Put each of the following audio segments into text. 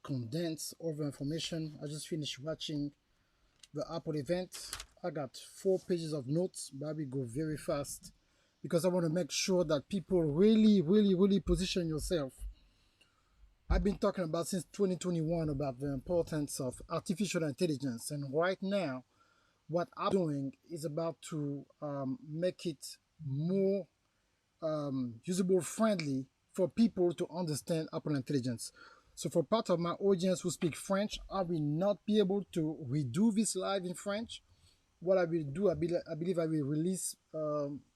condense all the information. I just finished watching the Apple event. I got 4 pages of notes, but I will go very fast because I want to make sure that people really position yourself. I've been talking about since 2021 about the importance of artificial intelligence, and right now, what I'm doing is about to make it more usable friendly for people to understand Apple intelligence. So for part of my audience who speak French, I will not be able to redo this live in French. What I will do, I believe I will release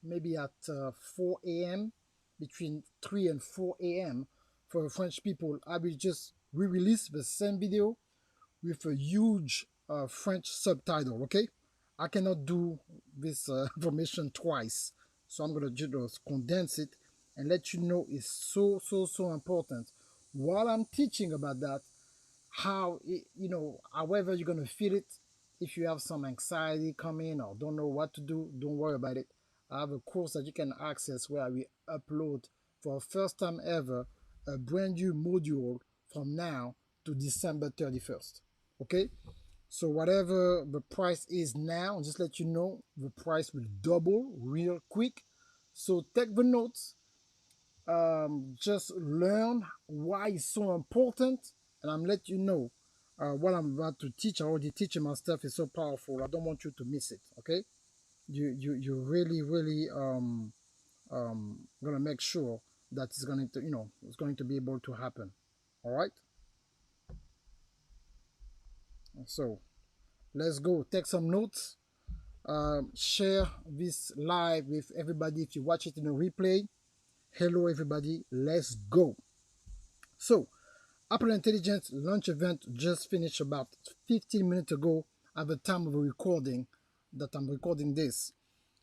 maybe at 4 a.m., between 3 and 4 a.m. for French people. I will just re-release the same video with a huge French subtitle, okay? I cannot do this information twice. So I'm going to just condense it and let you know it's so important. While I'm teaching about that, how, however you're going to feel it, if you have some anxiety coming or don't know what to do, don't worry about it. I have a course that you can access where we upload for the first time ever a brand new module from now to December 31st. Okay? So whatever the price is now, just let you know, the price will double real quick. So take the notes, just learn why it's so important, and I'm let you know what I'm about to teach. I already teaching my stuff is so powerful. I don't want you to miss it. Okay, you really gonna make sure that it's going to it's going to be able to happen. All right. So let's go. Take some notes. Share this live with everybody if you watch it in a replay. Hello everybody. Let's go. So Apple Intelligence launch event just finished about 15 minutes ago at the time of the recording that I'm recording this.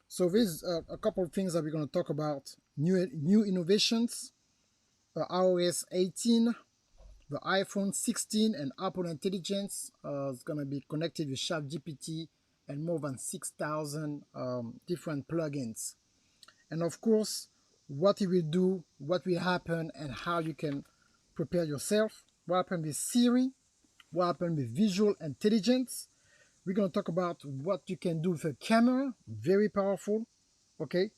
So there's a couple of things that we're going to talk about. New innovations, iOS 18, the iPhone 16, and Apple Intelligence is going to be connected with ChatGPT and more than 6,000 different plugins. And of course, what it will do, what will happen, and how you can prepare yourself. What happened with Siri, what happened with visual intelligence. We're going to talk about what you can do with a camera, very powerful, okay?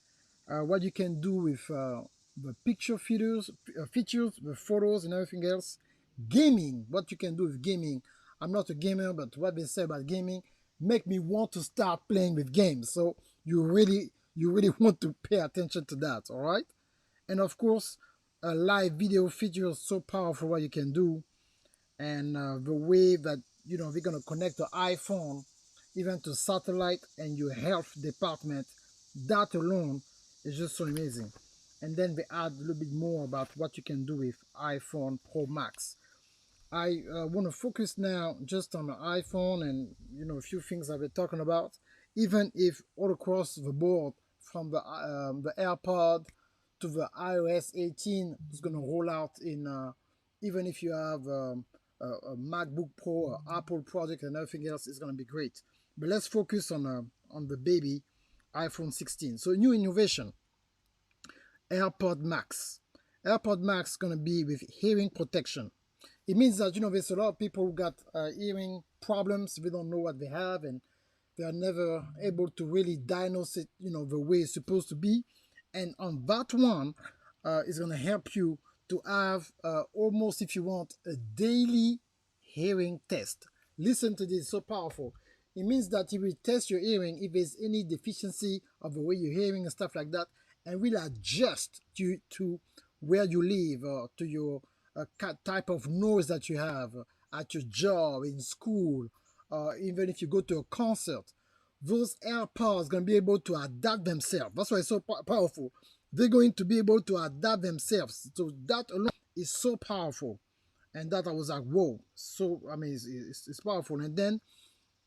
What you can do with the picture features, the photos and everything else. Gaming, what you can do with gaming. I'm not a gamer, but what they say about gaming make me want to start playing with games. So you really want to pay attention to that, all right? And of course, a live video feature is so powerful what you can do, and the way that we're gonna connect the iPhone even to satellite and your health department. That alone is just so amazing. And then they add a little bit more about what you can do with iPhone Pro Max. I want to focus now just on the iPhone and a few things I've been talking about. Even if all across the board, from the AirPod to the iOS 18 is going to roll out in, even if you have a MacBook Pro or Apple product and everything else, is going to be great. But let's focus on the baby iPhone 16. So new innovation, AirPod Max. AirPod Max is going to be with hearing protection. It means that there's a lot of people who got hearing problems. We don't know what they have, and they are never able to really diagnose it the way it's supposed to be. And on that one is going to help you to have almost, if you want, a daily hearing test. Listen to this, so powerful. It means that it will test your hearing if there's any deficiency of the way you're hearing and stuff like that, and will adjust to where you live or to your type of noise that you have at your job, in school, even if you go to a concert. Those AirPods are going to be able to adapt themselves. That's why it's so powerful. They're going to be able to adapt themselves. So that alone is so powerful. And that I was like, whoa. So, I mean, it's powerful. And then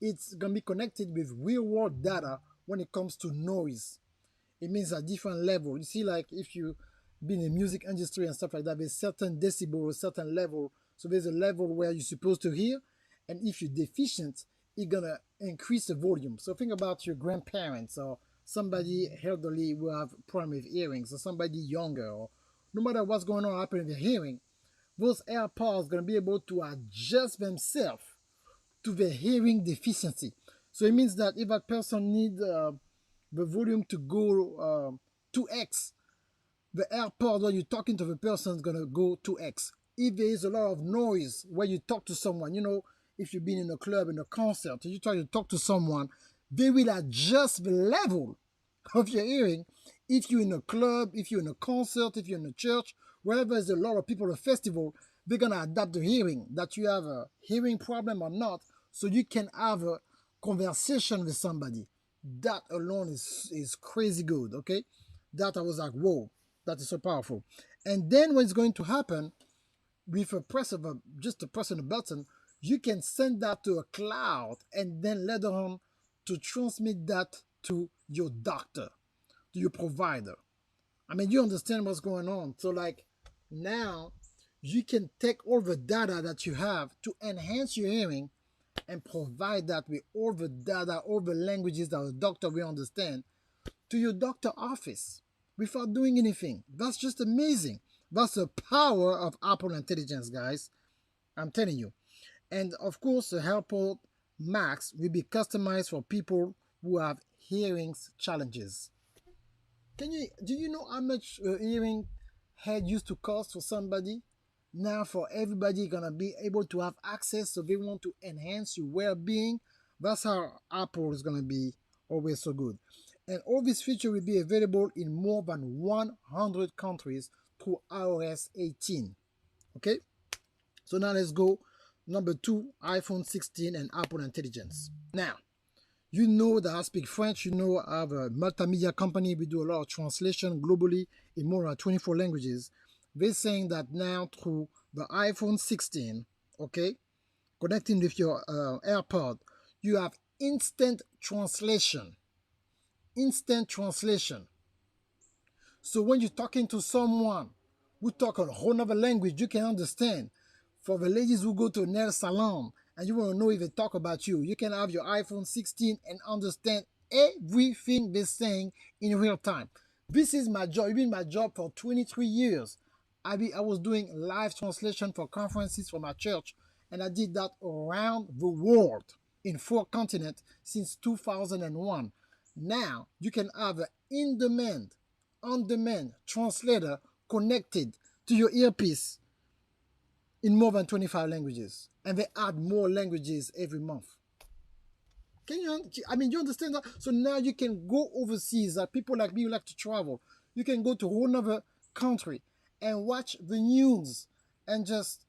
it's going to be connected with real world data when it comes to noise. It means a different level. You see, like if you been in the music industry and stuff like that, there's certain decibel, a certain level. So there's a level where you're supposed to hear. And if you're deficient, you're going to increase the volume. So think about your grandparents or somebody elderly who have problem with hearing, or somebody younger, or no matter what's going on happening with hearing, those AirPods going to be able to adjust themselves to the hearing deficiency. So it means that if a person needs the volume to go 2x, the AirPod when you're talking to the person is going to go 2x. If there is a lot of noise when you talk to someone, you know, if you've been in a club, in a concert, you try to talk to someone, they will adjust the level of your hearing. If you're in a club, if you're in a concert, if you're in a church, wherever there's a lot of people at a festival, they're going to adapt the hearing, that you have a hearing problem or not, so you can have a conversation with somebody. That alone is crazy good, okay? That I was like, whoa, that is so powerful. And then what's going to happen, with a press of just a press on a button, you can send that to a cloud and then later on to transmit that to your doctor, to your provider. I mean, you understand what's going on. So like now you can take all the data that you have to enhance your hearing and provide that with all the data, all the languages that the doctor will understand to your doctor office without doing anything. That's just amazing. That's the power of Apple Intelligence, guys. I'm telling you. And of course, the AirPod Max will be customized for people who have hearing challenges. Do you know how much hearing head used to cost for somebody? Now for everybody gonna be able to have access, so they want to enhance your well-being. That's how Apple is gonna be always so good. And all these features will be available in more than 100 countries through iOS 18. Okay, so now let's go number 2, iPhone 16 and Apple Intelligence. Now, you know that I speak French. You know I have a multimedia company. We do a lot of translation globally in more than 24 languages. They're saying that now through the iPhone 16, okay, connecting with your AirPod, you have instant translation. Instant translation. So when you're talking to someone who talk a whole other language, you can understand. For the ladies who go to a nail salon and you want to know if they talk about you, you can have your iPhone 16 and understand everything they're saying in real time. This is my job. It's been my job for 23 years. I was doing live translation for conferences for my church, and I did that around the world in 4 continents since 2001. Now you can have an in-demand, on-demand translator connected to your earpiece in more than 25 languages, and they add more languages every month. You understand that? So now you can go overseas, that people like me who like to travel. You can go to a whole other country and watch the news and just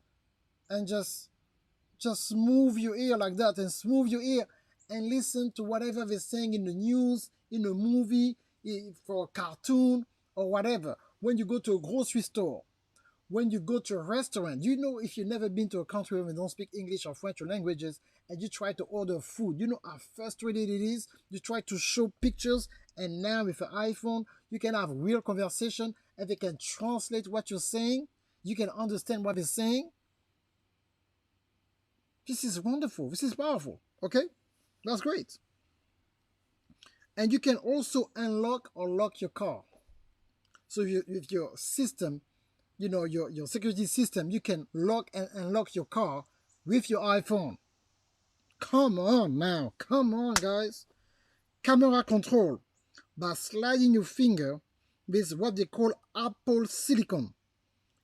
move your ear like that, and smooth your ear and listen to whatever they're saying in the news, in a movie, for a cartoon or whatever. When you go to a grocery store, when you go to a restaurant, you know, if you've never been to a country where they don't speak English or French or languages, and you try to order food, you know how frustrating it is. You try to show pictures, and now with an iPhone, you can have real conversation, and they can translate what you're saying. You can understand what they're saying. This is wonderful. This is powerful. Okay? That's great. And you can also unlock or lock your car. So if your system, you know, your security system, you can lock and unlock your car with your iPhone. Come on now. Come on, guys. Camera control by sliding your finger with what they call Apple Silicon.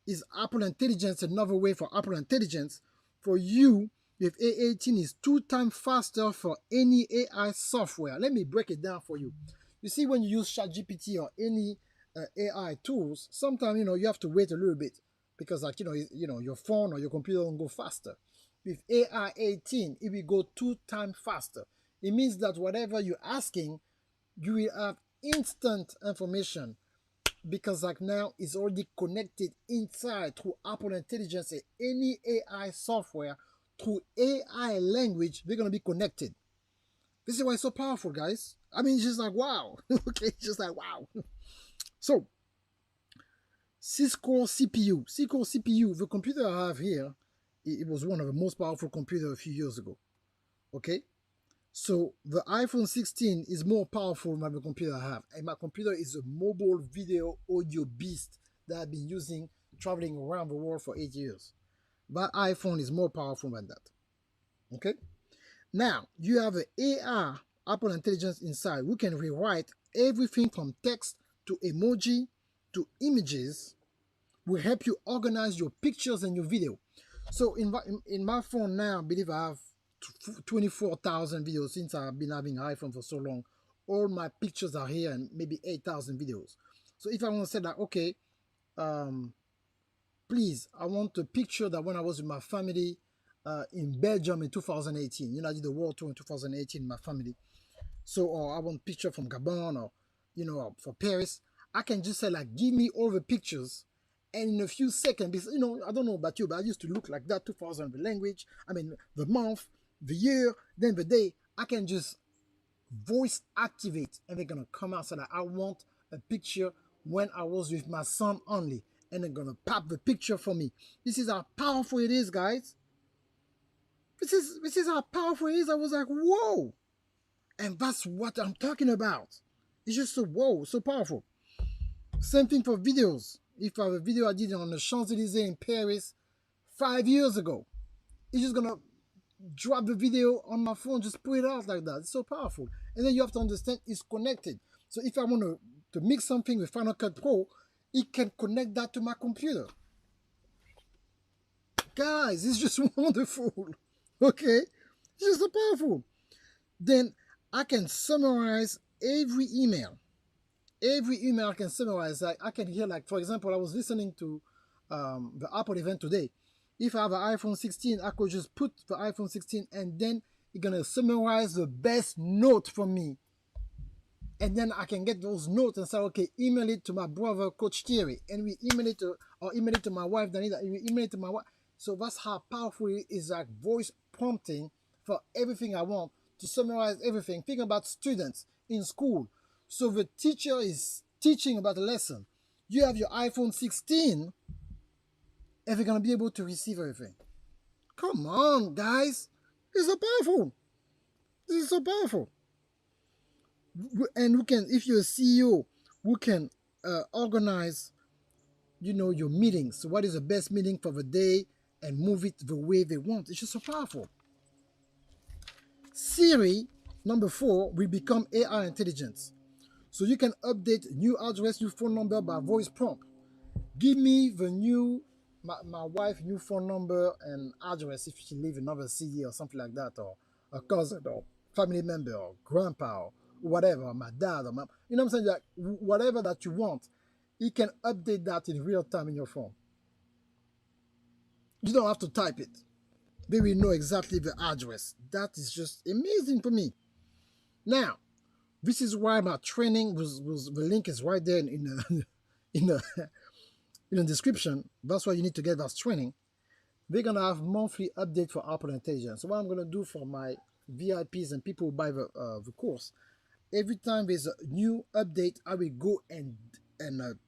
Is Apple Intelligence another way for Apple Intelligence? For you, with A18 is 2 times faster for any AI software. Let me break it down for you. You see, when you use ChatGPT or any AI tools, sometimes you have to wait a little bit because, like your phone or your computer don't go faster. With AI 18, it will go 2 times faster. It means that whatever you're asking, you will have instant information, because like now it's already connected inside through Apple Intelligence and any AI software through AI language. They're gonna be connected. This is why it's so powerful, guys. I mean, it's just like wow. Okay, it's just like wow. So, 6-core CPU. 6-core CPU. The computer I have here, it was one of the most powerful computers a few years ago. Okay. So the iPhone 16 is more powerful than the computer I have. And my computer is a mobile video audio beast that I've been using traveling around the world for 8 years. That iPhone is more powerful than that. Okay? Now, you have an AI, Apple Intelligence inside, who can rewrite everything from text to emoji to images, will help you organize your pictures and your video. So in my phone now, I believe I have 24,000 videos since I've been having an iPhone for so long. All my pictures are here and maybe 8,000 videos. So if I want to say that, okay, um, please, I want a picture that when I was with my family in Belgium in 2018, I did the world tour in 2018 with my family. So, or I want a picture from Gabon or, for Paris. I can just say, like, give me all the pictures. And in a few seconds, because, I don't know about you, but I used to look like that 2000, the language, the month, the year, then the day. I can just voice activate and they're going to come out so that I want a picture when I was with my son only. And they're going to pop the picture for me. This is how powerful it is, guys. This is how powerful it is. I was like, whoa. And that's what I'm talking about. It's just so, whoa, so powerful. Same thing for videos. If I have a video I did on the Champs-Elysees in Paris 5 years ago, it's just going to drop the video on my phone, just put it out like that. It's so powerful. And then you have to understand it's connected. So if I want to mix something with Final Cut Pro, it can connect that to my computer. Guys, it's just wonderful. Okay? It's just so powerful. Then I can summarize every email. Every email I can summarize. I can hear, like, for example, I was listening to the Apple event today. If I have an iPhone 16, I could just put the iPhone 16 and then it's going to summarize the best note for me. And then I can get those notes and say, okay, email it to my brother, Coach Thierry. And we email it to my wife, Danita. And we email it to my wife. So that's how powerful it is, like voice prompting for everything I want to summarize everything. Think about students in school. So the teacher is teaching about a lesson. You have your iPhone 16 and they're going to be able to receive everything. Come on, guys. It's so powerful. This is so powerful. And who can, if you're a CEO, who can organize, your meetings. So what is the best meeting for the day and move it the way they want. It's just so powerful. Siri, number 4, will become AI intelligence. So you can update new address, new phone number by voice prompt. Give me the my wife new phone number and address if she live in another city or something like that, or a cousin or family member or grandpa or whatever, or my dad or my, you know what I'm saying? Like whatever that you want, it can update that in real time in your phone. You don't have to type it. They will know exactly the address. That is just amazing for me. Now, this is why my training was the link is right there in the in the in the description. That's why you need to get that training. We're gonna have monthly update for Apple Intelligence. So what I'm gonna do for my VIPs and people who buy the course, every time there's a new update, I will go and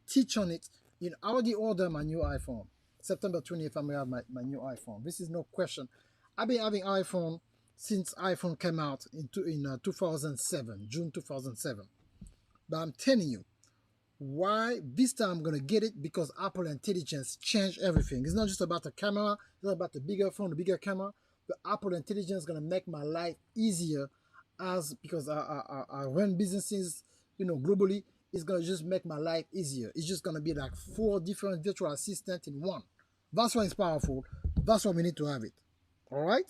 teach on it. I already ordered my new iPhone. September 20th, I'm gonna have my new iPhone. This is no question. I've been having iPhone since iPhone came out in 2007, June 2007. But I'm telling you, why this time I'm gonna get it, because Apple Intelligence changed everything. It's not just about the camera, it's not about the bigger phone, the bigger camera. The Apple Intelligence is gonna make my life easier, because I run businesses, globally. It's gonna just make my life easier. It's just gonna be like 4 different virtual assistants in one. That's why it's powerful. That's why we need to have it. All right.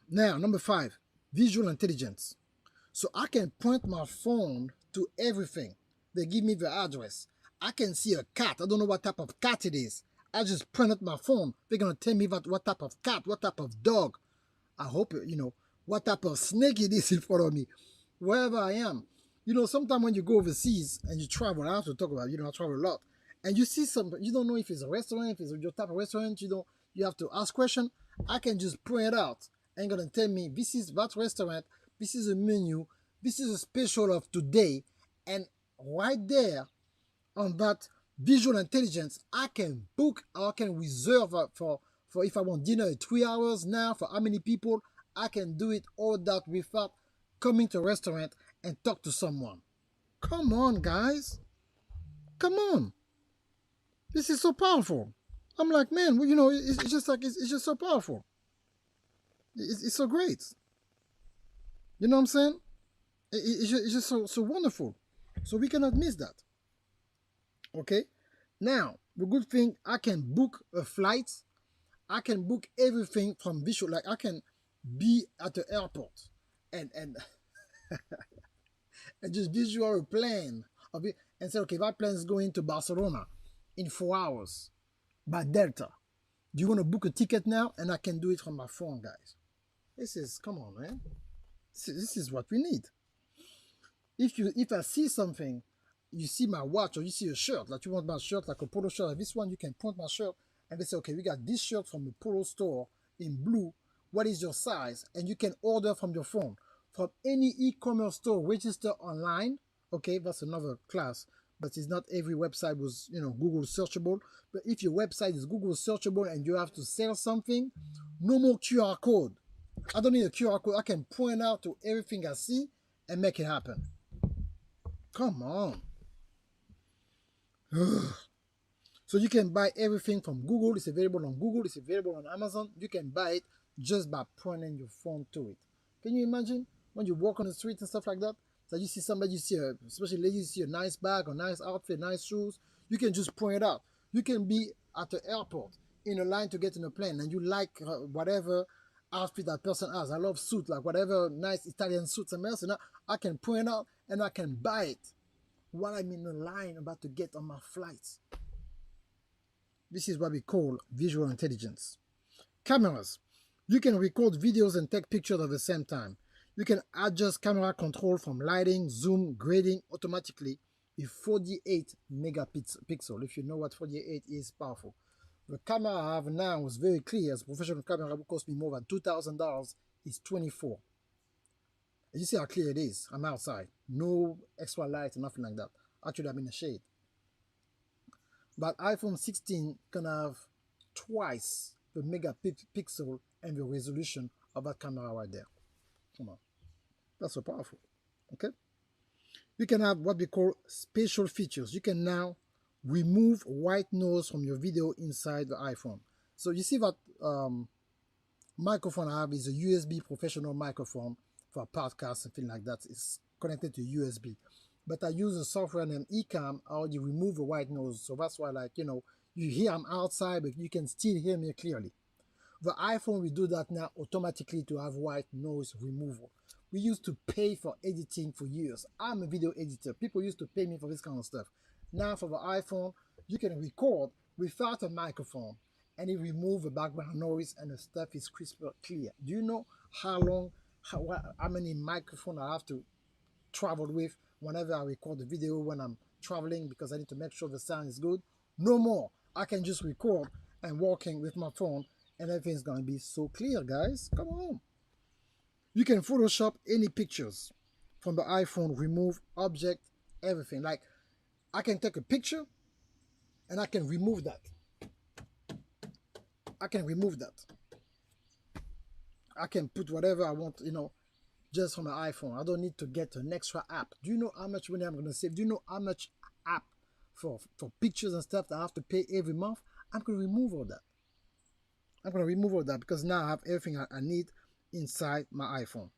Now, number 5, visual intelligence. So I can point my phone to everything. They give me the address. I can see a cat. I don't know what type of cat it is. I just point at my phone. They're going to tell me what type of cat, what type of dog. I hope, what type of snake it is in front of me. Wherever I am. Sometimes when you go overseas and you travel, I have to talk about, I travel a lot. And you see you don't know if it's a restaurant, if it's your type of restaurant, you have to ask questions. I can just point it out and going to tell me, this is that restaurant, this is a menu, this is a special of today. And right there on that visual intelligence, I can book, or I can reserve for if I want dinner in 3 hours now, for how many people. I can do it all that without coming to a restaurant and talk to someone. Come on, guys. Come on, this is so powerful. I'm like, man, well, it's just like it's just so powerful. It's so great. You know what I'm saying? It's just so wonderful. So we cannot miss that. Okay. Now the good thing, I can book a flight. I can book everything from visual. Like I can be at the airport and and just visual a plan of it and say, okay, that plane is going to Barcelona in 4 hours by Delta. Do you want to book a ticket now? And I can do it from my phone, guys. This is, come on, man. This is what we need. If I see something, you see my watch or you see a shirt, like you want my shirt, like a polo shirt, like this one, you can print my shirt and they say, okay, we got this shirt from the polo store in blue. What is your size? And you can order from your phone. From any e-commerce store, register online. Okay, that's another class, but it's not every website was, Google searchable. But if your website is Google searchable and you have to sell something, no more QR code. I don't need a QR code. I can point out to everything I see and make it happen. Come on. So you can buy everything from Google. It's available on Google. It's available on Amazon. You can buy it just by pointing your phone to it. Can you imagine when you walk on the street and stuff like that? So you see somebody, especially ladies, you see a nice bag or nice outfit, nice shoes. You can just point it out. You can be at the airport in a line to get in a plane and you like whatever outfit that person has. I love suit, like whatever nice Italian suit somewhere else. And I can point out and I can buy it while I'm in a line about to get on my flights. This is what we call visual intelligence. Cameras. You can record videos and take pictures at the same time. You can adjust camera control from lighting, zoom, grading automatically with 48 megapixel. If you know what 48 is, powerful. The camera I have now is very clear. As a professional camera, it would cost me more than $2,000. It's 24. You see how clear it is. I'm outside. No extra light, nothing like that. Actually, I'm in the shade. But iPhone 16 can have twice the megapixel and the resolution of that camera right there. Come on. That's so powerful. Okay? You can have what we call spatial features. You can now remove white noise from your video inside the iPhone. So you see that microphone I have is a USB professional microphone for a podcast and things like that. It's connected to USB. But I use a software named Ecamm. I already remove the white noise. So that's why, you hear I'm outside, but you can still hear me clearly. The iPhone will do that now automatically to have white noise removal. We used to pay for editing for years. I'm a video editor. People used to pay me for this kind of stuff. Now for the iPhone, you can record without a microphone and it removes the background noise and the stuff is crystal clear. Do you know how many microphones I have to travel with whenever I record the video when I'm traveling because I need to make sure the sound is good? No more. I can just record and walking with my phone and everything's going to be so clear, guys. Come on. You can Photoshop any pictures from the iPhone, remove object, everything. Like, I can take a picture and I can remove that. I can remove that. I can put whatever I want, just from the iPhone. I don't need to get an extra app. Do you know how much money I'm going to save? Do you know how much app for pictures and stuff that I have to pay every month? I'm going to remove all that. I'm going to remove all that because now I have everything I need inside my iPhone.